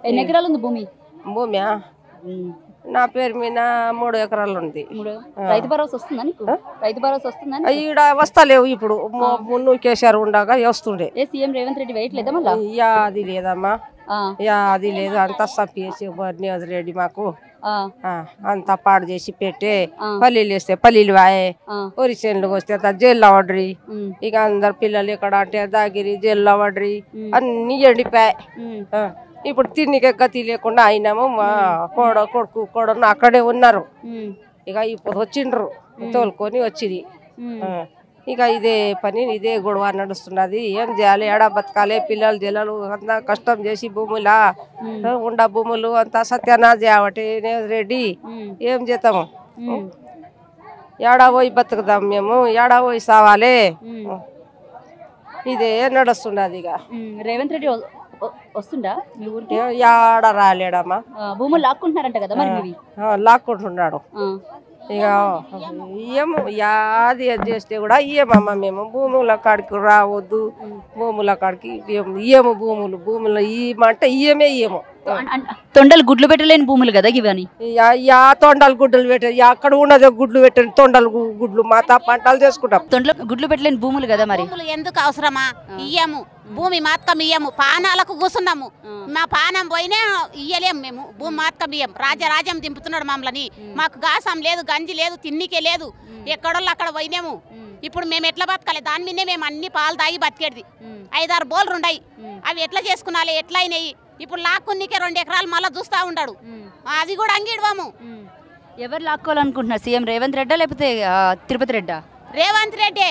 ఎన్ని ఎకరాలు ఉంది భూమి? భూమి నా పేరు మీద 3 ఎకరాలు ఉంది. రైతు భరోసా వస్తుందా నీకు? రైతు భరోసా వస్తుందా? ఈడ వస్తలేవు ఇప్పుడు. మున్ను కేసీఆర్ ఉండగా వస్తుండే. సీఎం రేవంత్ రెడ్డి వేయట్లేదా మళ్ళా? అది లేదమ్మా, అది లేదు. అంతా సప్పేసి నియోజక రెడ్డి మాకు అంతా పాడు చేసి పెట్టే. పల్లీలు వేస్తే పల్లీలు వాయే, వరి చేనులు వస్తే జైల్లో పడ్రి. ఇక అందరు పిల్లలు ఎక్కడ అంటే దాగిరి జైల్లో పడ్రి, అన్ని ఎండిపోయాయి. ఇప్పుడు తిండికి గతి లేకుండా అయినాము. మా కొడుకు కోడను అక్కడే ఉన్నారు. ఇక ఇప్పుడు వచ్చిండ్రు తోలుకొని వచ్చింది. ఇక ఇదే పని ఇదే గొడవ నడుస్తున్నది. ఏం చేయాలి? ఏడా బతకాలి? పిల్లలు జల్లలు అంతా కష్టం చేసి భూములా ఉండ భూములు అంతా సత్యానాశ చేయబట్టి రెడ్డి ఏం చేద్దాము? ఏడా పోయి బతుకుదాం మేము? ఏడా పోయి సావాలి? ఇదే నడుస్తున్నది. ఇక రేవంత్ రెడ్డి వస్తుండా మీ ఊరికి? ఏడ రాలేడమ్మా. భూములు లాక్కుంటున్నారంట కదా మరి? లాక్కుంటున్నాడు. ఇక ఇయ్యము, యాది చేస్తే కూడా ఇయ్యమమ్మా మేము. భూముల కాడికి రావద్దు, భూముల కాడికి ఇయ్యము. భూములు ఇయ్యమంటే ఇయ్యము. తొండలు గుడ్లు పెట్టలేని భూములు కదా ఇవని? యా తొండలు గుడ్లు పెట్టే అక్కడ ఉన్నది గుడ్లు పెట్టండి. తొండలు గుడ్లు మాతా పంటలు చేసుకుంటాం. తొండలు గుడ్లు పెట్టలేని భూములు కదా మరి? ఎందుకు అవసరమా? ఇయ్యము. భూమి మాత్రం ఇయ్యము. పానాలకు కూర్చున్నాము. మా పానం పోయినా ఇయ్యలేము మేము. భూమి మాత్రం ఇయ్యం. రాజ్యం దింపుతున్నాడు మమ్మల్ని. మాకు గాసం లేదు, గంజి లేదు, తిన్నికే లేదు. ఎక్కడోళ్ళు అక్కడ పోయినాము. ఇప్పుడు మేము ఎట్లా బతకాలి? దాని మీదే మేము అన్ని పాలు తాగి బతికేది. 5-6 బోర్లు ఉన్నాయి. అవి ఎట్లా చేసుకున్నాలి? ఎట్లా అయినాయి? ఇప్పుడు లాక్కునికే 2 ఎకరాలు మళ్ళీ చూస్తా ఉన్నాడు. అది కూడా అంగిడవాము. ఎవరు లాక్కోవాలనుకుంటున్నారు? సీఎం రేవంత్ రెడ్డా లేకపోతే తిరుపతి రెడ్డా? రేవంత్ రెడ్డి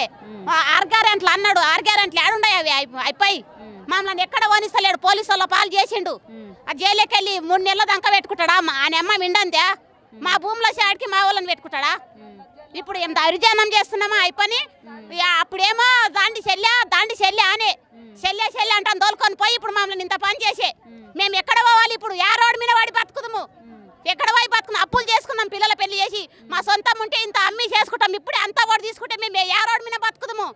6 గ్యారెంట్లు అన్నాడు. 6 గ్యారెంట్లు ఏడున్నాయి? అవి అయిపోయి మమ్మల్ని ఎక్కడ వనిస్తలేడు. పోలీసు వాళ్ళ పాలు చేసిండు. ఆ జైలుకి వెళ్ళి 3 నెలల దాకా పెట్టుకుంటాడా? ఆయన అమ్మ మిండంతే. మా భూమిలో షాడ్కి మా వాళ్ళని పెట్టుకుంటాడా? ఇప్పుడు ఏం దౌర్జన్యం చేస్తున్నామా? అయిపోయి అప్పుడేమో దాండి చెల్లె అనే చెల్లె అంటాను తోలుకొని పోయి ఇప్పుడు మమ్మల్ని ఇంత పని చేసే మేము ఎక్కడ పోవాలి? ఇప్పుడు యా రోడ్డు మీద వాడి బతుకుదాము? ఎక్కడ పోయి బతుకున్నాం? అప్పులు చేసుకున్నాం. పిల్లల పెళ్లి చేసి మా సొంతం ఉంటే ఇంత అమ్మి చేసుకుంటాం. ఇప్పుడే అంతా వాడు తీసుకుంటే మేము యా రోడ్డు మీద బతుకుదాము?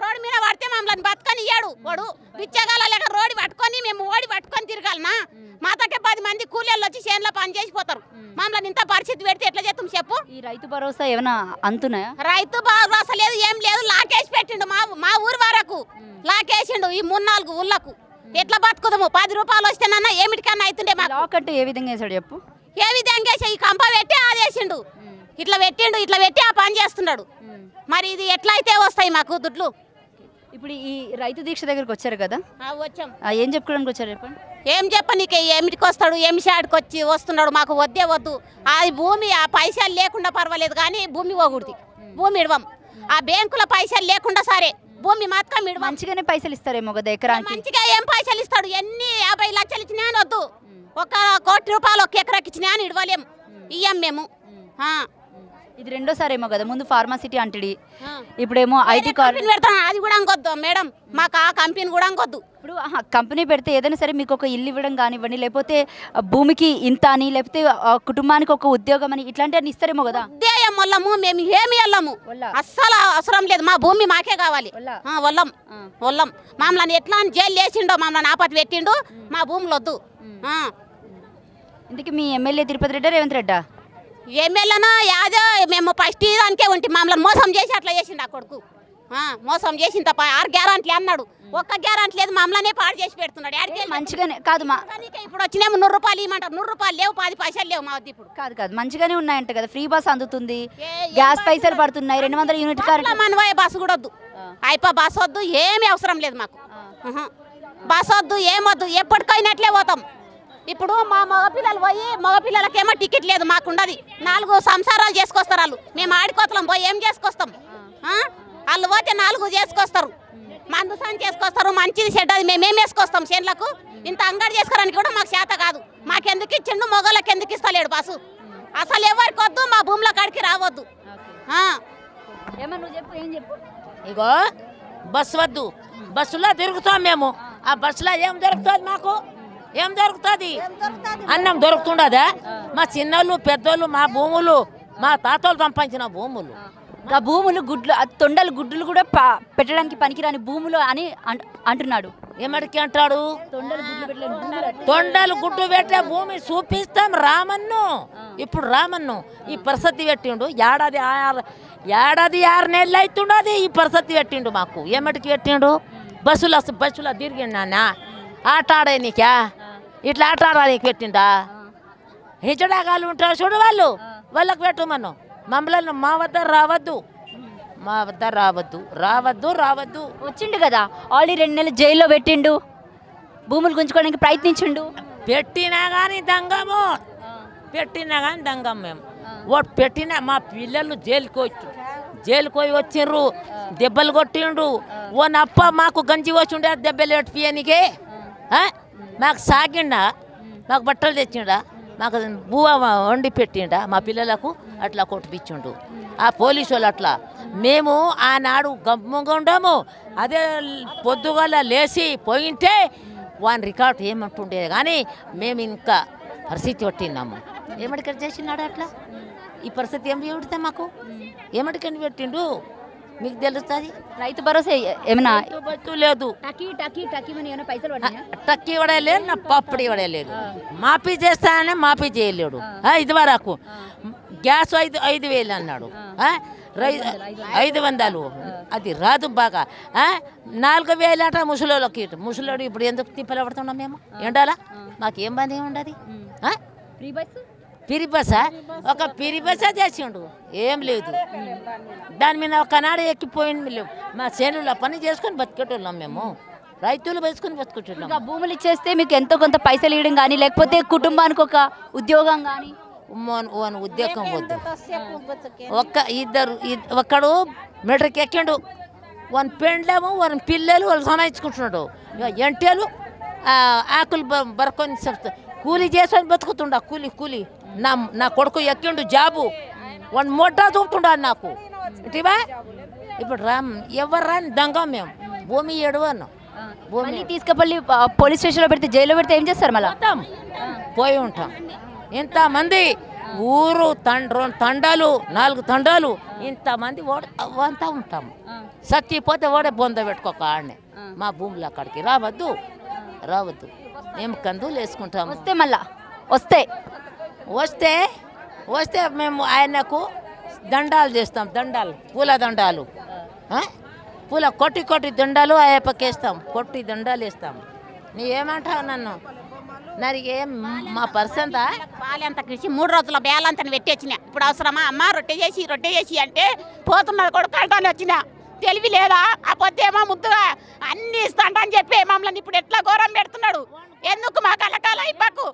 రోడ్డు మీద పడితే మమ్మల్ని బతకని ఇయ్యాడు వాడు. బిచ్చగాల లేక రోడ్డు పట్టుకొని మేము ఓడి పట్టుకొని తిరగాలనా? మాతకే 10 మంది కూలీళ్ళు వచ్చి చేనులో పని చేసిపోతారు. మమ్మల్ని ఇంత పరిస్థితి పెడితే ఎట్లా చేస్తాం చెప్పు? ఈ రైతు భరోసా ఏమైనా అంతున్నాయా? రైతు భరోసా లేదు, ఏం లేదు. లాకేసి పెట్టిండు మా ఊరు వరకు. లాకేసిండు ఈ 3-4 ఊళ్ళకు. ఎట్లా బతుకుదాము? 10 రూపాయలు వస్తేనన్నా ఏమిటికన్నా అవుతుండే. లాక్ అంటే ఏ విధంగా వేసాడు చెప్పు? ఏ విధంగా ఈ కంప పెట్టి అది వేసిండు. ఇట్లా పెట్టి ఆ పని చేస్తున్నాడు. మరి ఇది ఎట్లా అయితే వస్తాయి మాకు దుడ్లు? ఇప్పుడు ఈ రైతు దీక్ష దగ్గరకు వచ్చారు కదా? వచ్చాం. ఏం చెప్పుకోవడానికి వచ్చారు చెప్పండి? ఏం చెప్పనీకే? ఏమిటికి వస్తాడు? ఏమి షాడ్కి వచ్చి వస్తున్నాడు? మాకు వద్దు. అది భూమి ఆ పైసలు లేకుండా పర్వాలేదు కానీ భూమి పోకూడదు. భూమి ఇడవం. ఆ బ్యాంకుల పైసలు లేకుండా సరే, భూమి మాత్రం ఇడవం. మంచిగానే పైసలు ఇస్తారేమో కదా ఎకరానికి? మంచిగా ఏం పైసలు ఇస్తాడు? ఎన్ని 50 లక్షలు ఇచ్చినా అని వద్దు. 1 కోటి రూపాయలు 1 ఎకరాకి ఇచ్చినా అని ఇడవలేము. ఇయ్యం మేము. ఇది రెండోసారేమో కదా? ముందు ఫార్మాసిటీ అంటడి, ఇప్పుడేమో ఐటీ కంపెనీ పెడతాం. అది కూడా అంగొద్దు మేడం, మాకు ఆ కంపెనీ కూడా అంగొద్దు. ఇప్పుడు కంపెనీ పెడితే ఏదైనా సరే మీకు ఒక ఇల్లు ఇవ్వడం కానివ్వండి, లేకపోతే భూమికి ఇంత అని, లేకపోతే కుటుంబానికి ఒక ఉద్యోగం అని ఇట్లాంటివన్నీ ఇస్తారేమో కదా? ఉద్యోగం వల్లము మేము ఏమి వెళ్ళము. అస్సలు అవసరం లేదు. మా భూమి మాకే కావాలి. వల్లం మమ్మల్ని ఎట్లా జైలు వేసిండో, మమ్మల్ని ఆపత్తి పెట్టిండు. మా భూములు వద్దు. ఇందుకు మీ ఎమ్మెల్యే తిరుపతి రెడ్డా రేవంత్ రెడ్డా? ఎమ్మెల్యేనా యాదో మేము ఫస్ట్ దానికే ఉంటే మమ్మల్ని మోసం చేసి అట్లా చేసిండు ఆ కొడుకు. మోసం చేసిన తప్ప 6 గ్యారెంట్లు అన్నాడు. 1 గ్యారెంటీ లేదు. మమ్మల్నే పాడు చేసి పెడుతున్నాడు. మంచిగానే కాదు మా ఇప్పుడు వచ్చినేమో 100 రూపాయలు ఇవ్వమంటారు. 100 రూపాయలు లేవు, 10 పైసలు లేవు మా వద్ద. ఇప్పుడు కాదు మంచిగానే ఉన్నాయంట కదా? ఫ్రీ బస్ అందుతుంది, గ్యాస్ పైసలు పడుతున్నాయి, 200 యూనిట్ మనవే బస్సు కూడా వద్దు. అయిపో బస్సు వద్దు, ఏమీ అవసరం లేదు మాకు. బస్సు వద్దు, ఏమొద్దు. ఎప్పటికైనట్లే పోతాం. ఇప్పుడు మా మగపిల్లలు పోయి మగపిల్లలకేమో టికెట్ లేదు, మాకుండదు. 4 సంసారాలు చేసుకొస్తారు వాళ్ళు. మేము ఆడికోతలం పోయి ఏం చేసుకొస్తాం? వాళ్ళు పోతే 4 చేసుకొస్తారు. మందు సాని చేసుకొస్తారు. మంచిది చెడ్డది మేమేం వేసుకొస్తాం చేనులకు? ఇంత అంగడి చేసుకోవడానికి కూడా మాకు చేత కాదు. మాకెందుకు ఇచ్చిండు? మొగోళ్ళకి ఎందుకు ఇస్తలేడు బస్సు? అసలు ఎవరికి వద్దు, మా భూముల కాడికి రావద్దు. ఇగో బస్సు వద్దు, బస్సులో తిరుగుతాం మేము. ఆ బస్సులో ఏం దొరుకుతుంది మాకు? ఏం దొరుకుతుంది? అన్నం దొరుకుతుండదా? మా చిన్నోళ్ళు పెద్దోళ్ళు మా భూములు, మా తాతలు సంపాదించిన భూములు ఆ భూములు గుడ్లు తొండలు గుడ్లు కూడా పెట్టడానికి పనికిరాని భూములు అని అంటున్నాడు. ఏమడికి అంటాడు? తొండలు గుడ్డు పెట్టే భూమి చూపిస్తాం రామన్ను. ఇప్పుడు రామన్ను ఈ పరిస్థితి పెట్టిండు. ఏడాది 6 నెలలు అవుతుండది ఈ పరిస్థితి పెట్టిండు మాకు. ఏమటికి పెట్టిండు? బస్సులో తిరిగిండు నాన్న. ఆట ఆడేనికా ఇట్లా ఆట ఆడడానికి పెట్టిండా? హిజడాగాలు ఉంటారు చూడు వాళ్ళకి పెట్టమను. మమ్మల్ని మా వద్ద రావద్దు. వచ్చిండు కదా ఆల్రెడీ 2 నెలలు జైల్లో పెట్టిండు. భూములు గుంజుకోవడానికి ప్రయత్నించిండు. పెట్టినా కానీ దంగము మేము ఓటు పెట్టినా మా పిల్లలు జైలుకి పోయి వచ్చిండ్రు. దెబ్బలు కొట్టిండ్రు. ఓ నప్ప మాకు గంజి వచ్చి ఉండే దెబ్బలు పెట్టియనికే మాకు సాగిండా, మాకు బట్టలు తెచ్చిండా, మాకు బువ్వ వండి పెట్టిండా మా పిల్లలకు. అట్లా కొట్టిపించిండు ఆ పోలీసు వాళ్ళు. అట్లా మేము ఆనాడు గమ్ముగా ఉండము. అదే పొద్దుగల లేచి పోయింటే వాని రికార్డు ఏమంటుండేది. కానీ మేము ఇంకా పరిస్థితి పట్టినాము. ఏమడికని చేసినాడు అట్లా? ఈ పరిస్థితి ఏం పెడితే మాకు ఏమడికని పెట్టిండు మీకు తెలుస్తుంది. రైతు భరోసా ఏమైనా లేదు, టక్కీ ఇవ్వడలేదు, నా పప్పుడు ఇవ్వడలేదు. మాఫీ చేస్తానని మాఫీ చేయలేడు. ఇది వరకు గ్యాస్ 5,000 అన్నాడు. 500 అది రాదు బాగా. 4,000 అట ముసలోళ్ళకి. ముసలోడు ఇప్పుడు ఎందుకు తిప్పలు పడుతున్నాం మేము ఎండాలా? మాకేం పని ఉండదు. పిరి బస్సా ఒక పిరి బస్సా చేసిండు. ఏం లేదు దాని మీద ఒకనాడు ఎక్కిపోయింది. లేవు మా చేనులో పని చేసుకొని బతికేటోళ్ళం మేము. రైతులు వేసుకొని బతుకుంటున్నాం. భూములు ఇచ్చేస్తే మీకు ఎంతో కొంత పైసలు ఇవ్వడం కానీ లేకపోతే కుటుంబానికి ఒక ఉద్యోగం కానీ. ఉద్యోగం వద్దు. ఒకడు మెట్రిక్ ఎక్కిండు. వన్ పెండ్లేమో వన్ పిల్లలు వాళ్ళు సమాయించుకుంటున్నాడు. ఎంటేలు ఆకులు బరుకొని కూలీ చేసుకొని బతుకుతుండ. కూలీ నా కొడుకు ఎక్కిండు జాబు. వన్ మొట్టా చూపుతుండా నాకు. ఇటీవా ఇప్పుడు ఎవరు రాని దంగం మేము. భూమి ఎడవను. భూమి తీసుకెళ్ళి పోలీస్ స్టేషన్లో పెడితే జైల్లో పెడితే ఏం చేస్తారు? మళ్ళీ పోయి ఉంటాం. ఇంతమంది ఊరు తండాలు 4 తండాలు ఇంతమంది అంతా ఉంటాము. చచ్చిపోతే ఓడే బొంద పెట్టుకోక ఆడనే మా భూములు అక్కడికి రావద్దు. మేము కందులు వేసుకుంటాము. వస్తే మళ్ళా వస్తే మేము ఆయనకు దండాలు చేస్తాం. పూల దండాలు కొట్టి దండాలు ఆయప్పకేస్తాం. కొట్టి దండాలు వేస్తాం. నీ ఏమంటావు నన్ను? ఏం మా పర్సంతా పాలంతా కిడిచి 3 రోజుల బేలంతని పెట్టేసిన. ఇప్పుడు అవసరమా అమ్మ? రొట్టె చేసి అంటే పోతున్నది కూడా కట్టాలి వచ్చిన తెలివి లేదా? ఆ పొద్దేమో ముద్దుగా అన్ని ఇస్తాంట అని చెప్పి మమ్మల్ని ఇప్పుడు ఎట్లా ఘోరం పెడుతున్నాడు. ఎందుకు మా కలకాల అయిపోకు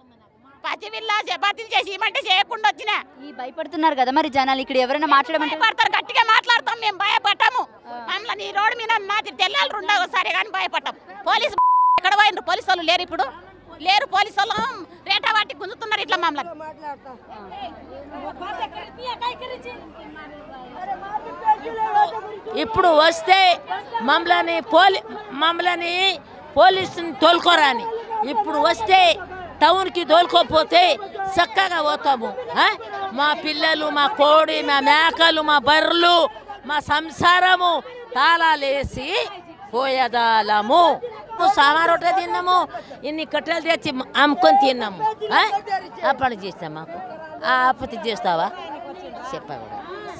పచ్చివిల్లా చపాతీలు చేసి ఇవ్వమంటే చేయకుండా వచ్చిన. భయపడుతున్నారు కదా మరి జనాలు. ఇక్కడ ఎవరైనా మాట్లాడతారు, గట్టిగా మాట్లాడతాం. మేము భయపడ్డాము. మమ్మల్ని ఈ రోడ్డు మీద నాటి తెల్లాలు ఉండవు సరే కానీ భయపడ్డాం. పోలీసు ఎక్కడ పోయినారు? పోలీసు వాళ్ళు లేరు. ఇప్పుడు లేరు. పోలీసు వాళ్ళు రేటా వాటి గుంజుతున్నారు ఇట్లా మమ్మల్ని. ఇప్పుడు వస్తే మమ్మల్ని పోలీసుని తోలుకోరాని. ఇప్పుడు వస్తే టౌన్కి తోలుకోపోతే చక్కగా పోతాము. మా పిల్లలు, మా కోడి, మా మేకలు, మా బర్రెలు, మా సంసారము తాళాలేసి పోయేదాలము. సామారొట్ట తిన్నాము. ఇన్ని కట్టెలు తెచ్చి అమ్ముకొని తిన్నాము. ఆ పని చేస్తాం. మాకు ఆ ఆపత్తి చేస్తావా?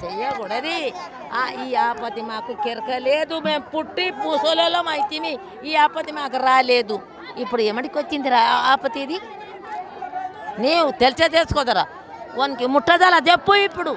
చెయ్యకూడదు. ఈ ఆపత్తి మాకు కెరకలేదు. మేము పుట్టి పూసోలలో అయితేమి ఈ ఆపత్తి మాకు రాలేదు. ఇప్పుడు ఏమడికి వచ్చింది ఆపత్తి? ఇది నీవు తెలుసుకోదరా. వానికి ముట్టదల చెప్పు ఇప్పుడు.